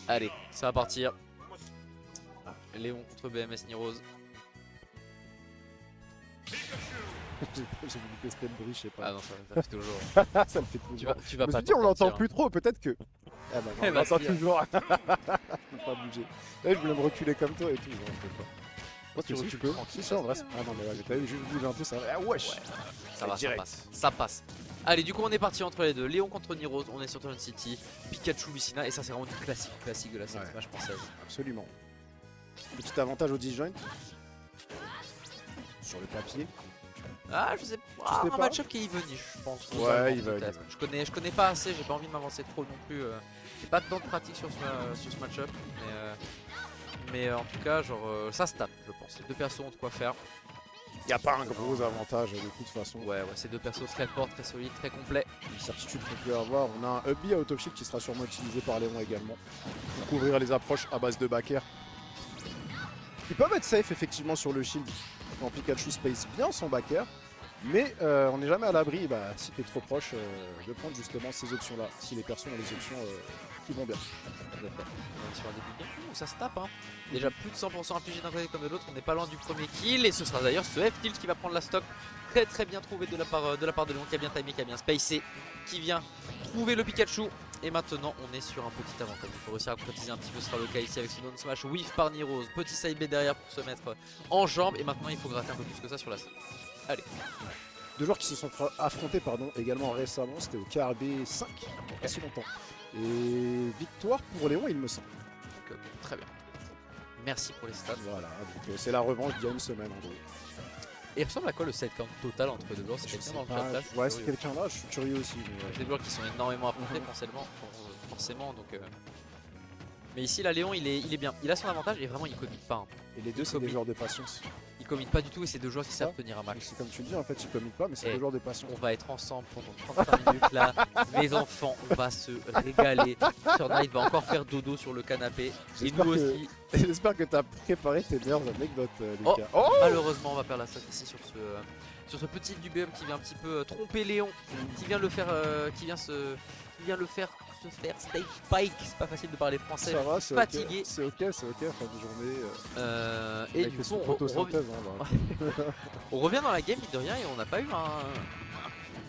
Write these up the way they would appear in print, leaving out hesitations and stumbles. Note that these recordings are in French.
Allez, ça va partir. Léon contre BMS Nirose. J'ai voulu tester le bruit, je sais Ah pas. non, ça fait toujours. Ça me fait toujours. Tu vas Je me pas suis dit, on t'en l'entend sortir, plus trop, peut-être que. Ah bah non, Eh on bah, l'entend si. toujours. Je peux pas bouger. Là, je voulais me reculer comme toi et tout. Non, je peux pas. Moi, tu Si, recules je peux. tranquille, Si, en vrai. ça, Ah non, mais ouais, t'as vu, juste bouger un peu, ça va. Ah wesh. Ça va, ça direct. passe. Ça passe. Allez, du coup, on est parti entre les deux. Léon contre Nirose, on est sur Turn City. Pikachu, Lucina, et ça, c'est vraiment du classique de la scène Ouais. Smash française. Absolument. Petit avantage au disjoint. Sur le papier. Ah, je sais pas. sais Un pas. match-up qui est even, je pense. Ouais, globalement, il va, peut-être. Je connais pas assez, j'ai pas envie de m'avancer trop non plus. J'ai pas tant de pratique sur ce match-up. Mais en tout cas, genre, ça se tape, je pense. Les deux persos ont de quoi faire. Il n'y a pas un gros avantage de toute façon. Ouais, c'est deux persos très forts, très solides, très complets. Une certitude qu'on peut avoir. On a un Hubby à Autoshield qui sera sûrement utilisé par Léon également. Pour couvrir les approches à base de backer. Ils peuvent être safe effectivement sur le shield quand Pikachu space bien son backer. Mais on n'est jamais à l'abri, bah, si tu es trop proche, de prendre justement ces options-là. Si les persos ont les options qui vont bien. On est sur un début de game où ça se tape. Hein. Déjà plus de 100% infligé d'un côté comme de l'autre. On n'est pas loin du premier kill. Et ce sera d'ailleurs ce F-Tilt qui va prendre la stock. Très bien trouvé de la part de Léon, qui a bien timé, qui a bien spacé, qui vient trouver le Pikachu. Et maintenant on est sur un petit avantage. Il faut réussir à concrétiser un petit peu ce sera le cas ici avec ce down smash whiff par Nirose. Petit side B derrière pour se mettre en jambe. Et maintenant il faut gratter un peu plus que ça sur la stock. Allez. Deux joueurs qui se sont affrontés également récemment, c'était au KRB 5, il n'y a pas si longtemps. Et victoire pour Léon, il me semble. Donc, très bien. Merci pour les stats. Voilà, donc c'est la revanche d'il y a une semaine en gros. Et il ressemble à quoi le set count total entre les deux joueurs? C'est Je quelqu'un sais dans le pas, chat là, je suis ouais, c'est curieux. quelqu'un là, je suis curieux aussi. Mais Des joueurs qui sont énormément affrontés forcément donc mais ici là Léon il est bien, il a son avantage et vraiment il commit pas hein. Et les deux, c'est des joueurs de patience. Il commit pas du tout et c'est deux joueurs qui savent tenir un match. C'est comme tu le dis, en fait, ils committent pas, mais c'est Et des joueurs de patience. on va être ensemble pendant 35 minutes là, les enfants, on va se régaler. Sur Knight va encore faire dodo sur le canapé et nous aussi. J'espère que tu as préparé tes meilleures anecdotes, Lucas. Oh malheureusement on va perdre la stock ici sur ce petit Dubeum qui vient un petit peu tromper Léon, qui vient le faire se faire stage spike. C'est pas facile de parler français. Ça va, c'est fatigué. ok, c'est ok, fin de journée. Et du coup on revient dans la game mine de rien et on n'a pas eu un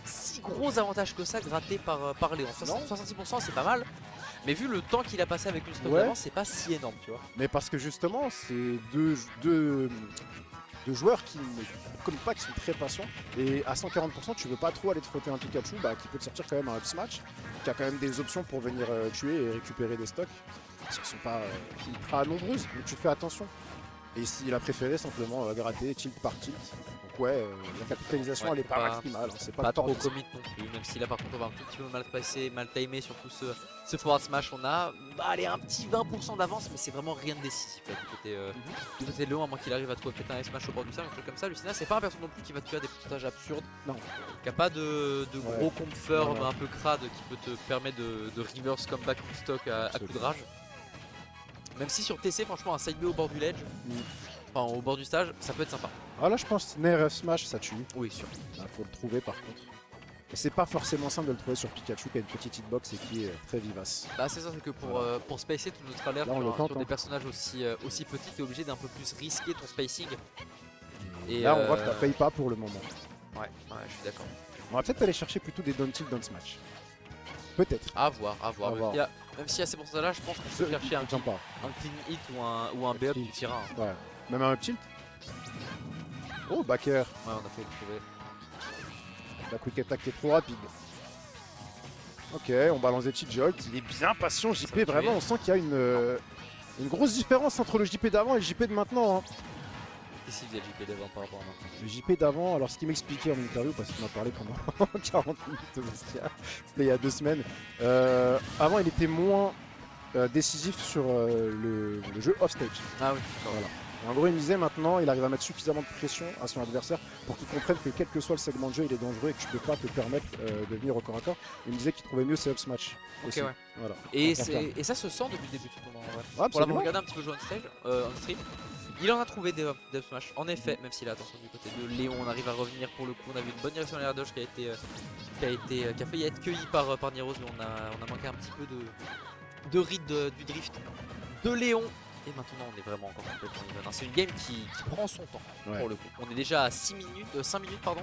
si gros avantage que ça gratté par Léon. 66% c'est pas mal. Mais vu le temps qu'il a passé avec une stock d'avance, c'est pas si énorme, tu vois. Mais parce que justement, c'est deux joueurs qui ne commettent pas, qui sont très patients. Et à 140%, tu veux pas trop aller te frotter un Pikachu qui peut te sortir quand même un up smash, qui a quand même des options pour venir tuer et récupérer des stocks. Parce qu'ils sont pas ultra nombreuses, donc tu fais attention. Et ici, il a préféré simplement gratter tilt par tilt. Donc ouais, la capitalisation elle est pas maximale. C'est pas trop commit non plus, même si là par contre on va un tout petit peu mal passé, mal timé sur tout ce forward smash. On a allez, un petit 20% d'avance, mais c'est vraiment rien de décisif là, du côté de Léon, à moins qu'il arrive à trouver peut-être un smash au bord du sable, un truc comme ça. Lucina, c'est pas un perso non plus qui va te faire des pourcentages absurdes. Non. Qui a pas de gros confirm un peu crade qui peut te permettre de reverse comeback ou stock à coup de rage. Même si sur TC, franchement, un side B au bord du ledge, enfin au bord du stage, ça peut être sympa. Ah là, je pense Nair F Smash, ça tue. Oui, sûr. Faut le trouver par contre. Et c'est pas forcément simple de le trouver sur Pikachu qui a une petite hitbox et qui est très vivace. Bah c'est ça, c'est que pour spacer tout notre alerte sur des personnages aussi petits, t'es obligé d'un peu plus risquer ton spacing. Et là, on voit que ça paye pas pour le moment. Ouais, je suis d'accord. On va peut-être aller chercher plutôt des down tilt down smash. Peut-être. À voir. Même s'il y a ces pourcentages là, je pense qu'on peut chercher un clean hit ou un B-up qui tire un. Ouais. Même un up tilt. Oh, backer. Ouais, on a fait le trouver. La quick attack qui est trop rapide. Ok, on balance des petites jolts. Il est bien patient, JP. Vraiment, on sent qu'il y a une grosse différence entre le JP d'avant et le JP de maintenant. Hein. Qu'est-ce qu'il y a le JP d'avant par rapport à maintenant? Le JP d'avant, alors ce qu'il m'expliquait en interview, parce qu'il m'a parlé pendant 40 minutes au vestiaire, c'était il y a 2 semaines. Avant, il était moins décisif sur le jeu off-stage. Ah oui, voilà. En gros, il me disait maintenant, il arrive à mettre suffisamment de pression à son adversaire pour qu'il comprenne que quel que soit le segment de jeu, il est dangereux et que tu peux pas te permettre de venir au corps à corps. Il me disait qu'il trouvait mieux ses up smash. Ok, aussi. ouais. Voilà. Et ça se sent depuis le début du tournoi. Ouais, pour l'avoir regardé un petit peu jouer on stream, il en a trouvé des up smash. En effet, même s'il a attention du côté de Léon, on arrive à revenir pour le coup. On a vu une bonne direction à l'air dodge qui a failli être cueillie par Nirose, mais on a manqué un petit peu de read du drift de Léon. Et maintenant on est vraiment encore complètement even. C'est une game qui prend son temps pour le coup. On est déjà à 5 minutes pardon.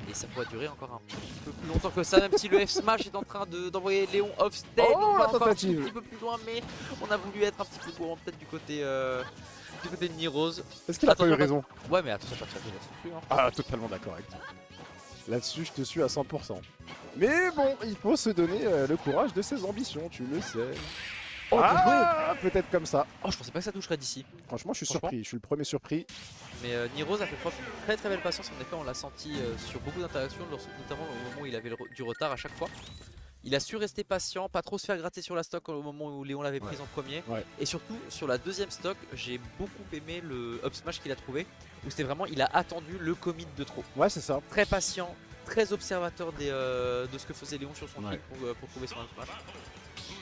Et ça pourrait durer encore un petit peu plus longtemps que ça, même si le F Smash est en train d'envoyer Léon off stage. On va encore un petit peu plus loin, mais on a voulu être un petit peu gourmand peut-être du côté de Nirose. Est-ce qu'il a pas eu raison? Ouais, mais attention, pas de plus. Hein. Ah, totalement d'accord avec toi. Là-dessus, je te suis à 100%. Mais bon, il faut se donner le courage de ses ambitions, tu le sais. Oh, peut-être comme ça. Oh, je pensais pas que ça toucherait d'ici. Franchement, je suis surpris. Je suis le premier surpris. Mais Nirose a fait preuve d'une très belle patience. En effet, on l'a senti sur beaucoup d'interactions, notamment au moment où il avait du retard à chaque fois. Il a su rester patient, pas trop se faire gratter sur la stock au moment où Léon l'avait prise en premier. Et surtout, sur la deuxième stock, j'ai beaucoup aimé le up smash qu'il a trouvé. Où c'était vraiment, il a attendu le commit de trop. Ouais, c'est ça. Très patient, très observateur de ce que faisait Léon sur son kick pour trouver son up smash.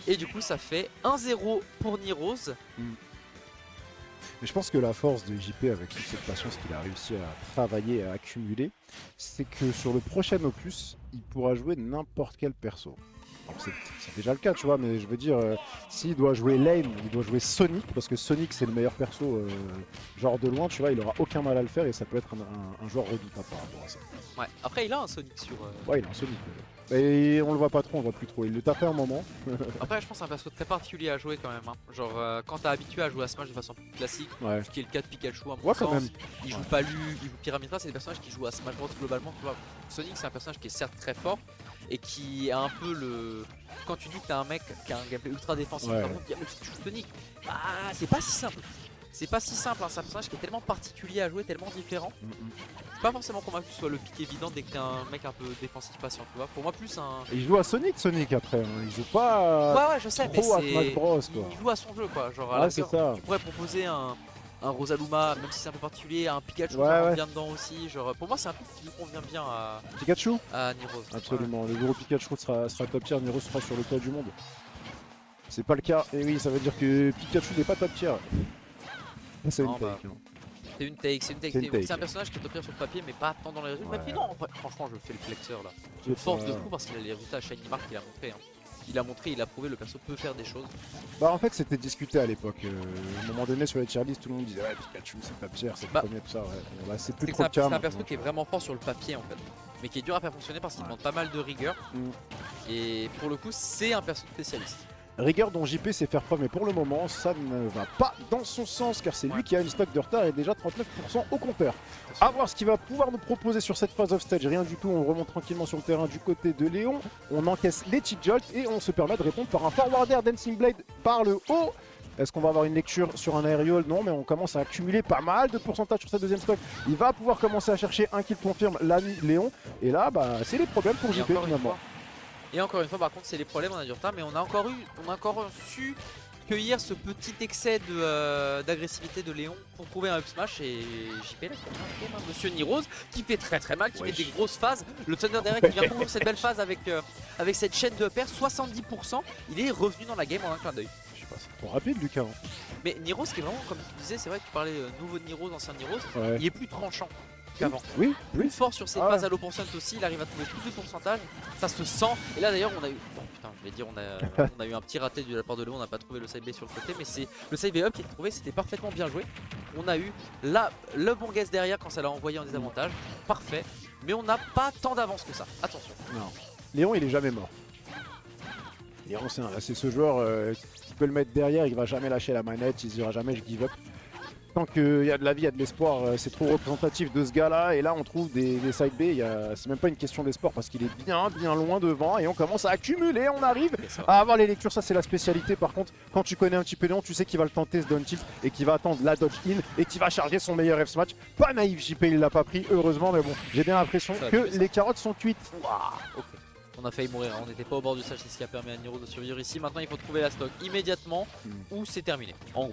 Et du coup, ça fait 1-0 pour Nirose. Mais je pense que la force de JP avec toute cette patience qu'il a réussi à travailler et à accumuler, c'est que sur le prochain opus, il pourra jouer n'importe quel perso. C'est déjà le cas, tu vois, mais je veux dire, s'il doit jouer Lane, il doit jouer Sonic, parce que Sonic c'est le meilleur perso, genre de loin, tu vois, il aura aucun mal à le faire et ça peut être un joueur redoutable par rapport à ça. Ouais, après il a un Sonic sur... Ouais, il a un Sonic. Et on le voit pas trop, on le voit plus trop. Il le tapait un moment. Après, je pense que c'est un perso très particulier à jouer quand même. Hein. Genre, quand t'es habitué à jouer à Smash de façon plus classique, ce qui est le cas de Pikachu à mon sens, il joue Palu, il joue Pyramidra, c'est des personnages qui jouent à Smash Bros globalement. Tu vois. Sonic, c'est un personnage qui est certes très fort et qui a un peu le. Quand tu dis que t'as un mec qui a un gameplay ultra défensif, par contre, tu joues Sonic, bah, c'est pas si simple. C'est pas si simple, hein. C'est un personnage qui est tellement particulier à jouer, tellement différent. Je suis pas forcément convaincu que ce soit le pic évident dès que t'es un mec un peu défensif patient, tu vois. Pour moi, plus un. Il joue à Sonic après, hein. Il joue pas. Ouais, je sais, mais Smash Bros, quoi. Il joue à son jeu, quoi. Genre, à c'est ça. tu pourrais proposer un Rosaluma, même si c'est un peu particulier, un Pikachu qui rentre bien dedans aussi. Genre, pour moi, c'est un pic qui lui convient bien à Pikachu. À Nirose. Absolument. Le gros Pikachu sera top tier, Nirose sera sur le toit du monde. C'est pas le cas. Et oui, ça veut dire que Pikachu n'est pas top tier. C'est une take. C'est un personnage qui est top tier sur le papier, mais pas tant dans les résultats. Puis non, franchement, je fais le flexeur là. Je force de fou parce qu'il a les résultats à Shiny Mark qu'il a montré. Hein. Il a prouvé, le perso peut faire des choses. Bah en fait c'était discuté à l'époque. À un moment donné sur les tier lists, tout le monde disait ouais Pikachu c'est top tier, c'est le premier, tout ça. Ouais. Là, c'est plus trop le cas. C'est un perso qui est vraiment fort sur le papier en fait, mais qui est dur à faire fonctionner parce qu'il demande pas mal de rigueur. Et pour le coup, c'est un perso spécialiste. Rigueur dont JP sait faire preuve, mais pour le moment ça ne va pas dans son sens car c'est lui qui a une stock de retard et déjà 39% au compteur. A voir ce qu'il va pouvoir nous proposer sur cette phase of stage, rien du tout, on remonte tranquillement sur le terrain du côté de Léon, on encaisse les T-Jolts et on se permet de répondre par un forward air Dancing Blade par le haut. Est-ce qu'on va avoir une lecture sur un aérial? Non, mais on commence à accumuler pas mal de pourcentage sur cette deuxième stock. Il va pouvoir commencer à chercher un kill confirme l'ami Léon et là bah c'est les problèmes pour JP finalement. Et encore une fois, par contre, c'est les problèmes, on a du retard, mais on a encore su cueillir ce petit excès d'agressivité de Léon pour trouver un up smash. Et JP là, Monsieur Nirose qui fait très mal, qui met des grosses phases. Le Thunder derrière qui vient conclure cette belle phase avec cette chaîne de pair, 70%. Il est revenu dans la game en un clin d'œil. Je sais pas, c'est trop rapide, Lucas. Mais Nirose qui est vraiment, comme tu disais, c'est vrai que tu parlais nouveau de Nirose, ancien Nirose, il est plus tranchant qu'avant. Plus fort sur ses phases à low percent aussi, il arrive à trouver plus de pourcentage, ça se sent. Et là d'ailleurs on a eu, on a eu un petit raté de la part de Léon, on n'a pas trouvé le side B sur le côté, mais c'est le side B up qui est trouvé, c'était parfaitement bien joué. On a eu le bon guess derrière quand ça l'a envoyé en désavantage, parfait, mais on n'a pas tant d'avance que ça, attention. Non. Léon il est jamais mort. Léon c'est ce joueur qui peut le mettre derrière, il va jamais lâcher la manette, il se dira jamais je give up. Tant qu'il y a de la vie, il y a de l'espoir, c'est trop représentatif de ce gars-là. Et là, on trouve des side B. C'est même pas une question d'espoir parce qu'il est bien loin devant. Et on commence à accumuler. On arrive à avoir les lectures. Ça, c'est la spécialité. Par contre, quand tu connais un petit peu Léon, tu sais qu'il va le tenter ce down tilt et qu'il va attendre la dodge in et qu'il va charger son meilleur F-Smash. Pas naïf, JP, il l'a pas pris, heureusement. Mais bon, j'ai bien l'impression que les carottes sont cuites. On a failli mourir, on n'était pas au bord du stage, c'est ce qui a permis à Niro de survivre ici. Maintenant, il faut trouver la stock immédiatement ou c'est terminé. En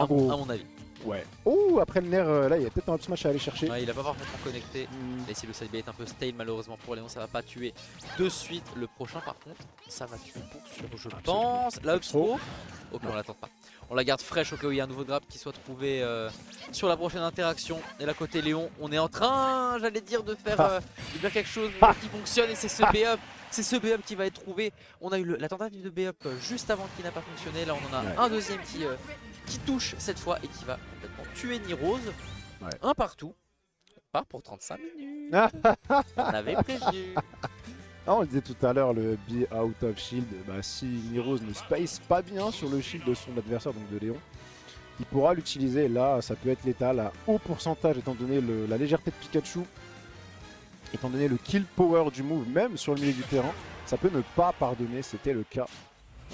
gros, à mon avis. Ouais. Oh, après le nerf, là, il y a peut-être un up smash à aller chercher. Ouais, il a pas parfaitement connecté. Et si le side B est un peu stale, malheureusement pour Léon, ça va pas tuer de suite. Le prochain, par contre, ça va tuer pour sûr, je pense. La up throw. Ok, on l'attend pas. On la garde fraîche au cas où il y a un nouveau grab qui soit trouvé sur la prochaine interaction. Et là, côté Léon, on est en train, j'allais dire, de faire quelque chose qui fonctionne et c'est ce B-up. C'est ce B-up qui va être trouvé. On a eu la tentative de B-up juste avant qui n'a pas fonctionné. Là on en a Ouais. un deuxième qui touche cette fois et qui va complètement tuer Nirose. Ouais. Un partout. On part pour 35 minutes. On avait prévu. Ah, on le disait tout à l'heure, le be out of shield, bah, si Nirose ne space pas bien sur le shield de son adversaire, donc de Léon, il pourra l'utiliser. Là, ça peut être létal à haut pourcentage, étant donné la légèreté de Pikachu, étant donné le kill power du move, même sur le milieu du terrain. Ça peut ne pas pardonner, c'était le cas.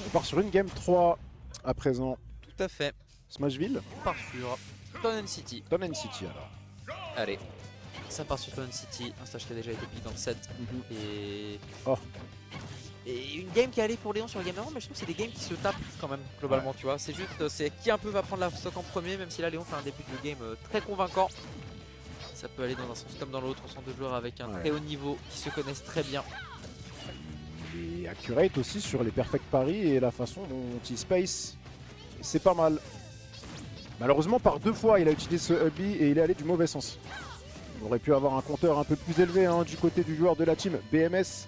On part sur une game 3 à présent. Tout à fait. Smashville, On part sur Town City. Town City alors. Allez. Ça part sur Town City. Un stage qui a déjà été piqué dans le set. Et... Oh. Et une game qui est allée pour Léon sur le game d'avant, mais je trouve que c'est des games qui se tapent quand même globalement, tu vois. C'est juste, c'est qui un peu va prendre la stock en premier, même si là Léon fait un début de game très convaincant. Ça peut aller dans un sens comme dans l'autre. On sent deux joueurs avec un très haut niveau qui se connaissent très bien. Il est accurate aussi sur les perfect paris et la façon dont il space. C'est pas mal. Malheureusement, par 2 fois, il a utilisé ce hubby et il est allé du mauvais sens. On aurait pu avoir un compteur un peu plus élevé hein, du côté du joueur de la team BMS.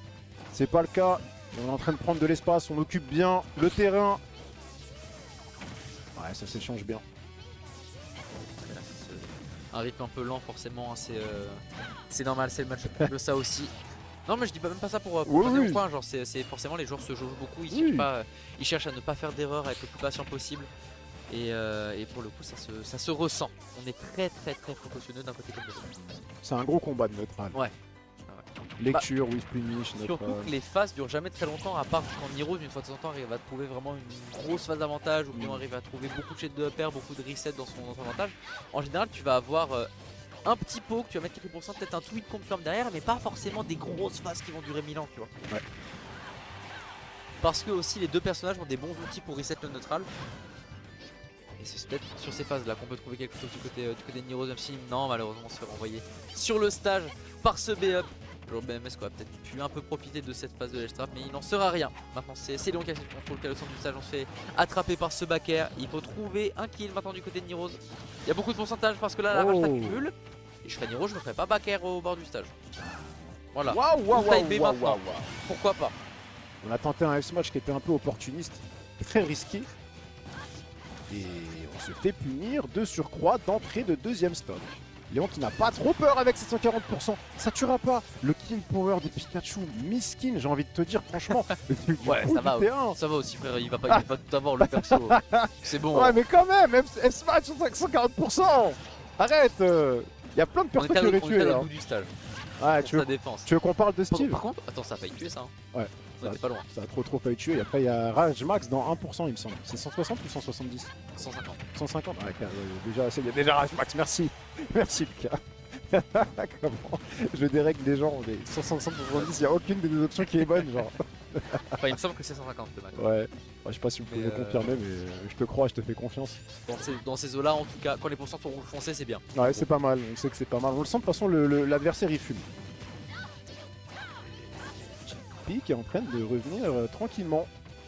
C'est pas le cas. On est en train de prendre de l'espace, on occupe bien le terrain. Ouais, ça s'échange bien. Un rythme un peu lent forcément, hein, c'est normal, c'est le match de ça aussi. Non mais je dis pas même pas ça pour Oui. au point, genre c'est forcément les joueurs se jaugent beaucoup, ils cherchent à ne pas faire d'erreur, à être le plus patient possible. Et pour le coup ça se ressent. On est très précautionneux d'un côté comme de l'autre. C'est un gros combat de neutral. Ouais. Lecture, with punish, Surtout que les phases durent jamais très longtemps, à part quand Nirose une fois de temps en temps arrive à trouver vraiment une grosse phase d'avantage ou bien on arrive à trouver beaucoup de shades de upper, beaucoup de reset dans son avantage. En général tu vas avoir un petit pot que tu vas mettre quelques pourcents, peut-être un tweet confirm derrière, mais pas forcément des grosses phases qui vont durer 1000 ans, tu vois. Ouais. Parce que aussi les deux personnages ont des bons outils pour reset le neutral. Et c'est peut-être sur ces phases là qu'on peut trouver quelque chose du côté de Nirose, même si non malheureusement on se fait renvoyer sur le stage par ce B-up. Le BMS quoi, peut-être pu un peu profiter de cette phase de l'edge trap, mais il n'en sera rien. Maintenant c'est Léon qui a le contrôle, qui a le centre du stage, on se fait attraper par ce back air. Il faut trouver un kill maintenant du côté de Nirose. Il y a beaucoup de pourcentage parce que là la rage s'accumule. Et je serais Nirose, je me ferais pas back air au bord du stage. Voilà. Waouh. Pourquoi pas. On a tenté un S-match qui était un peu opportuniste, très risqué. Et on se fait punir de surcroît d'entrée de deuxième stock. Léon qui n'a pas trop peur avec ses 140%. Ça tuera pas. Le kill power de Pikachu, miskin, j'ai envie de te dire, franchement. Ouais, ça va aussi, frère. Il va pas tout avoir le perso. C'est bon. Ouais, mais quand même, S-Match 140%. Arrête. Il y a plein de personnes qui auraient tué là. Bout du stage. Ouais, tu veux qu'on parle de Steve? Par contre, attends, ça a failli tuer ça. Hein. Ouais. On était pas loin. Ça a trop failli tuer. Et après, il y a Rage Max dans 1%, il me semble. C'est 160 ou 170? 150. 150. Ouais, il y a déjà Rage Max, merci. Merci, Lucas. Comment je dérègle les gens, les 160 ou 170, il n'y a aucune des deux options qui est bonne, genre. Enfin, il me semble que c'est 150 le match. Ouais, je sais pas si vous pouvez le confirmer, mais je te crois, je te fais confiance. Dans ces eaux-là, en tout cas, quand les pourcents sont rouge foncé, c'est bien. Ouais, c'est pas mal, on sait que c'est pas mal. On le sent, de toute façon, l'adversaire il fume. Pick est en train de revenir tranquillement.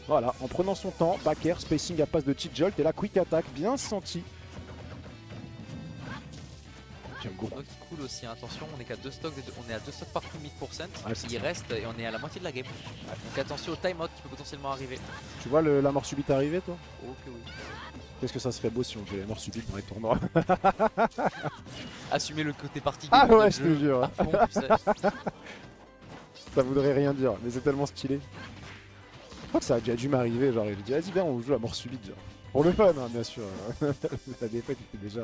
Voilà, en prenant son temps, back air, spacing à passe de cheat jolt et la quick attack, bien senti. Donc il coule aussi, hein. Attention, on est qu'à 2 stocks, on est à 2 stocks partout 1000%, il reste et on est à la moitié de la game. Donc attention au timeout qui peut potentiellement arriver. Tu vois la mort subite arriver toi? Ok oui. Qu'est-ce que ça serait beau si on faisait la mort subite dans les tournois? Assumer le côté party. Ah ouais, je te jure. Fond, tu sais. Ça voudrait rien dire, mais c'est tellement stylé. Je crois que ça a déjà dû m'arriver, genre il dit vas-y viens on joue à mort subite genre. Pour le fun hein, bien sûr. La défaite était déjà...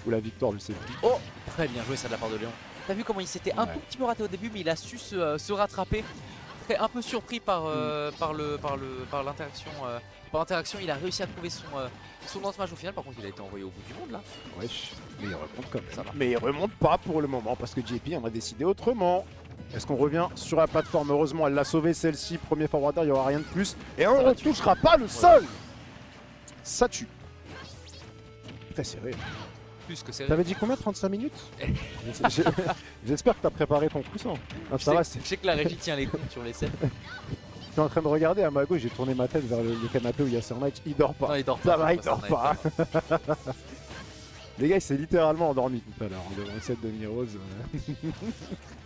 Ou la victoire je sais plus. Oh très bien joué ça de la part de Léon. T'as vu comment il s'était un tout petit peu raté au début mais il a su se rattraper. Un peu surpris par l'interaction. Par l'interaction il a réussi à trouver son entourage au final. Par contre il a été envoyé au bout du monde là. Wesh, mais il remonte comme ça. Mais il remonte pas pour le moment parce que JP en a décidé autrement. Est-ce qu'on revient sur la plateforme? Heureusement elle l'a sauvé celle-ci. Premier forwarder, il n'y aura rien de plus. Et on ne touchera pas le sol. Ça tue. Très serré. Plus que serré. T'avais dit combien? 35 minutes? J'espère que t'as préparé ton coussin. Ah, je sais que la régie tient les comptes sur les scènes. Je suis en train de regarder à ma gauche, j'ai tourné ma tête vers le canapé où il y a Sir Knight. Il dort pas. Non, il dort pas. Ça va, il dort pas. Les gars, il s'est littéralement endormi tout à l'heure devant le set de Nirose.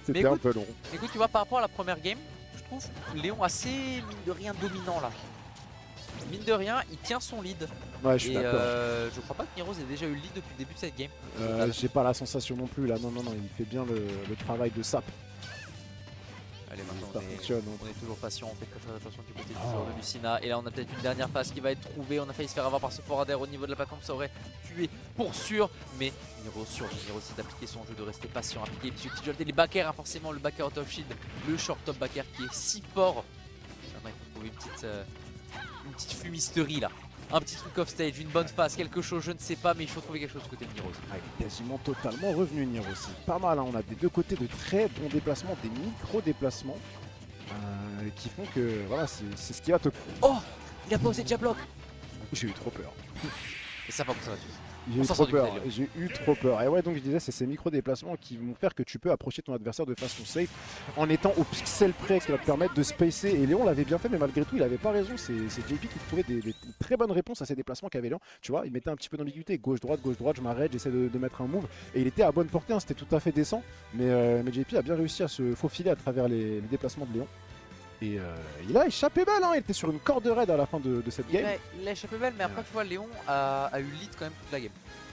C'était un peu long. Écoute, tu vois, par rapport à la première game, je trouve Léon assez, mine de rien, dominant là. Mine de rien, il tient son lead. Ouais, je suis Et d'accord. je crois pas que Niroz ait déjà eu le lead depuis le début de cette game. J'ai pas la sensation non plus là, non, il fait bien le travail de sap. Allez, maintenant Ça fonctionne. on est toujours patient, on fait très attention du côté du joueur de Lucina. Et là on a peut-être une dernière phase qui va être trouvée. On a failli se faire avoir par ce Forader au niveau de la plateforme, ça aurait tué pour sûr. Mais Niroz survit, Niroz s'est d'appliquer son jeu, de rester patient, appliquer les petits jolts et les backers, hein, forcément le backer out of shield, le short top backer qui est si fort. Maintenant il faut trouver une petite fumisterie là. Un petit truc off stage, une bonne phase, quelque chose, je ne sais pas, mais il faut trouver quelque chose du côté de Niroz. Ah, il est quasiment totalement revenu Nier aussi. Pas mal, hein. On a des deux côtés de très bons déplacements, des micro-déplacements qui font que voilà, c'est ce qui va te... Oh, il a pas osé déjà bloc. J'ai eu trop peur. Et ça va pour ça va tuer. J'ai On eu s'en trop sort du peur. côté de Léon. J'ai eu trop peur. Et ouais, donc je disais, c'est ces micro-déplacements qui vont faire que tu peux approcher ton adversaire de façon safe en étant au pixel près, qui va te permettre de spacer. Et Léon l'avait bien fait, mais malgré tout, il avait pas raison. C'est JP qui trouvait des très bonnes réponses à ces déplacements qu'avait Léon. Tu vois, il mettait un petit peu d'ambiguïté. Gauche-droite, je m'arrête, j'essaie de mettre un move. Et il était à bonne portée, hein, c'était tout à fait décent. Mais JP a bien réussi à se faufiler à travers les déplacements de Léon. Et il a échappé belle, hein. Il était sur une corde raide à la fin de cette game. Il a échappé belle, mais après, tu vois, Léon a eu le lead quand même toute la game.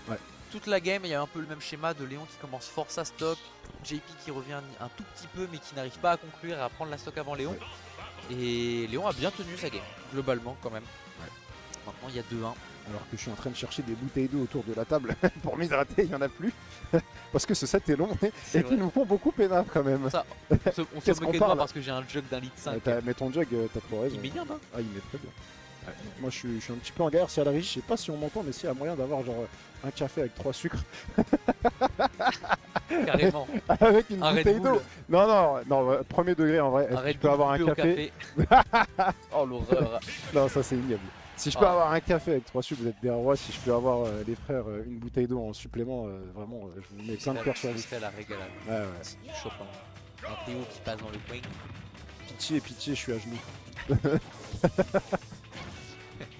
Ouais. Toute la game, il y a un peu le même schéma de Léon qui commence fort sa stock, JP qui revient un tout petit peu, mais qui n'arrive pas à conclure et à prendre la stock avant Léon. Ouais. Et Léon a bien tenu sa game, globalement quand même. Ouais. Maintenant, il y a 2-1. Alors que je suis en train de chercher des bouteilles d'eau autour de la table pour m'hydrater, il n'y en a plus. Parce que ce set est long et qu'ils nous font beaucoup pénal quand même. Ça, on se Qu'est-ce qu'on moque de moi parle parce que j'ai un jug d'un litre 5. Mais ton jug, t'as trop raison. Il met bien, hein. Ah, il met très bien. Ouais. Moi je suis un petit peu en galère si à la régie, je sais pas si on m'entend, mais s'il y a moyen d'avoir genre un café avec 3 sucres. Carrément. Avec une Un Red bouteille d'eau. Bull. Non, premier degré en vrai. Est-ce que je peux avoir un café, Oh l'horreur. Non, ça c'est ignoble. Si je peux avoir un café avec 3 sucres, vous êtes bien rois. Si je peux avoir les frères une bouteille d'eau en supplément, vraiment, je vous mets plein de cœur sur vous. Ce serait la régalade. Ouais. C'est du Chopin. Un Théo qui passe dans le coin. Pitié, je suis à genoux.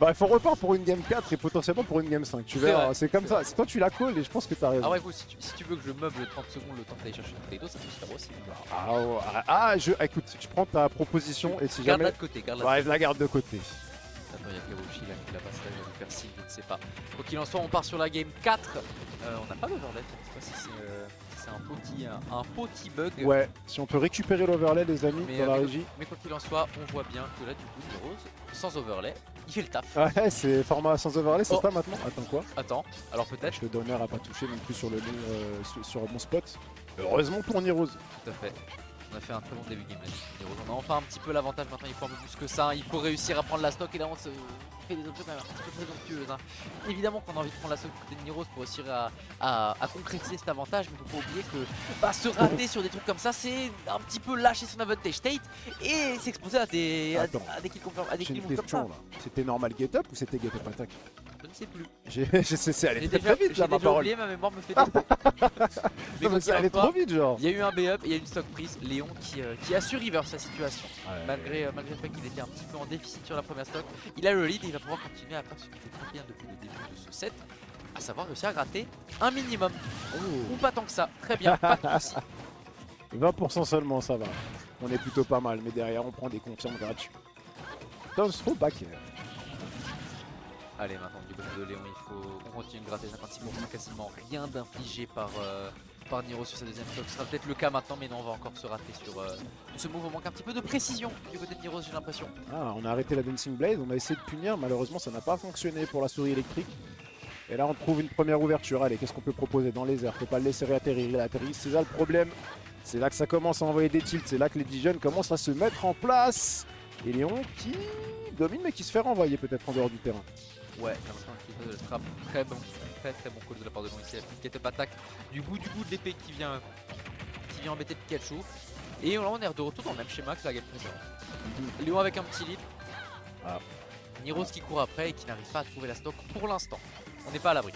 Bah, il faut repart pour une game 4 et potentiellement pour une game 5. Tu verras, c'est comme ça. C'est toi, tu la calls et je pense que t'as raison. Ah ouais, écoute, si tu veux que je meuble 30 secondes le temps que t'ailles chercher une bouteille d'eau, ça peut se faire aussi. Écoute, je prends ta proposition et si Garde-la jamais. de côté, garde-la. Ouais, je la garde de côté. Attends, il y a Keroshi là qui la passe là, il va nous faire signe, je ne sais pas. Quoi qu'il en soit, on part sur la game 4. On n'a pas d'overlay, je sais pas si c'est un petit bug. Ouais, si on peut récupérer l'overlay, les amis, dans la régie. Mais quoi qu'il en soit, on voit bien que là, du coup, Niroz, sans overlay, il fait le taf. Ouais, c'est format sans overlay, c'est ça maintenant. Attends quoi? Attends, alors peut-être. Le donneur a pas touché non plus sur le long, sur mon spot. Heureusement pour Niroz. Tout à fait. On a fait un très bon début de game là. On a enfin un petit peu l'avantage maintenant, il faut un peu plus que ça. Il faut réussir à prendre la stock et là on se fait des options quand même un petit peu présomptueuses. Hein. Évidemment qu'on a envie de prendre la stock côté de Niroz pour réussir à concrétiser cet avantage, mais il faut pas oublier que se rater sur des trucs comme ça, c'est un petit peu lâcher son advantage state et s'exposer à des kills comme ça. C'était normal get up ou c'était get up attack? Je ne sais plus. C'est allé très vite là ma parole. Oublié, ma mémoire me fait Mais c'est allé trop vite genre. Il y a eu un B-up et il y a eu une stock prise. Léon qui a su reverse sa situation. Ouais, malgré le fait qu'il était un petit peu en déficit sur la première stock. Il a le lead et il va pouvoir continuer à faire ce qui fait très bien depuis le début de ce set. À savoir réussir à gratter un minimum. Ou pas tant que ça. Très bien, pas de soucis. 20% seulement, ça va. On est plutôt pas mal, mais derrière on prend des confirmes gratuits. Downstroke back. Allez, maintenant du côté de Léon, il faut qu'on continue de gratter 56%, quasiment rien d'infligé par Niroz sur sa deuxième stock. Ce sera peut-être le cas maintenant, mais non, on va encore se rater sur ce move. On manque un petit peu de précision du côté de Niroz, j'ai l'impression. Ah, on a arrêté la Dancing Blade, on a essayé de punir, malheureusement ça n'a pas fonctionné pour la souris électrique. Et là on trouve une première ouverture. Allez, qu'est-ce qu'on peut proposer dans les airs? Faut pas le laisser réatterrir, il atterrit, c'est ça le problème. C'est là que ça commence à envoyer des tilts, c'est là que les 10 jeunes commencent à se mettre en place. Et Léon qui domine mais qui se fait renvoyer peut-être en dehors du terrain. Ouais, j'ai l'impression qu'il fait le très bon call de la part de Léon ici. La petite get-up attaque du bout de l'épée qui vient embêter Pikachu. Et là on est de retour dans le même schéma que la game précédente. Léon avec un petit lead. Ah. Niroz qui court après et qui n'arrive pas à trouver la stock pour l'instant. On n'est pas à l'abri.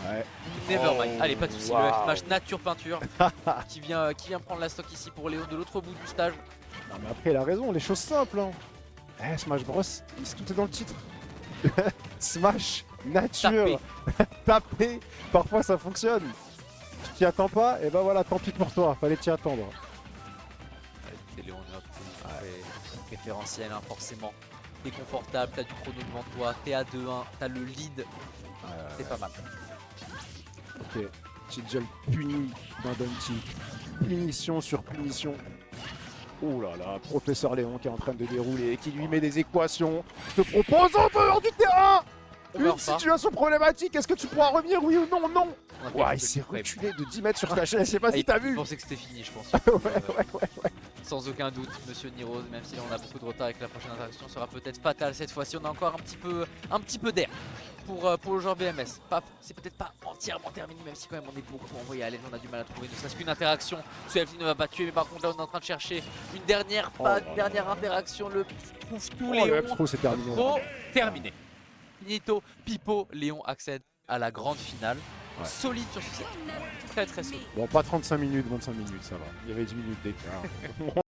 Ouais. Nevermind. Allez, pas de soucis. Le F-Smash nature peinture qui vient prendre la stock ici pour Léon de l'autre bout du stage. Non, mais après il a raison, les choses simples. Hein. Smash Bros, tout est dans le titre. Smash, nature, taper, parfois ça fonctionne. Tu t'y attends pas, et ben voilà, tant pis pour toi, fallait t'y attendre. Allez, Léon, préférentiel, hein, forcément. T'es confortable, t'as du chrono devant toi, t'es à 2-1, t'as le lead, c'est pas mal. Ok, Tidjel puni d'un Dante. Punition sur punition. Oh là là, professeur Léon qui est en train de dérouler et qui lui met des équations. Je te propose en dehors du terrain une situation problématique. Est-ce que tu pourras revenir, oui ou non? Non. Ouais, il s'est reculé de 10 mètres sur ta chaîne, je sais pas si t'as vu. Je pensais que c'était fini, je pense. ouais. Sans aucun doute, Monsieur Niro, même si là on a beaucoup de retard et que la prochaine interaction sera peut-être fatale cette fois-ci, on a encore un petit peu d'air pour le joueur BMS. C'est peut-être pas entièrement terminé, même si quand même on est beaucoup envoyé à l'aile, on a du mal à trouver ne serait-ce qu'une interaction. Ce FD ne va pas tuer, mais par contre là on est en train de chercher une dernière interaction. Le trouve tout, Léon. Le F-Pro c'est terminé. Terminé. Finito, Pipo, Léon accède à la grande finale. Ouais. Solide sur ce set. Très solide. Bon, pas 35 minutes, 25 minutes, ça va. Il y avait 10 minutes d'écart.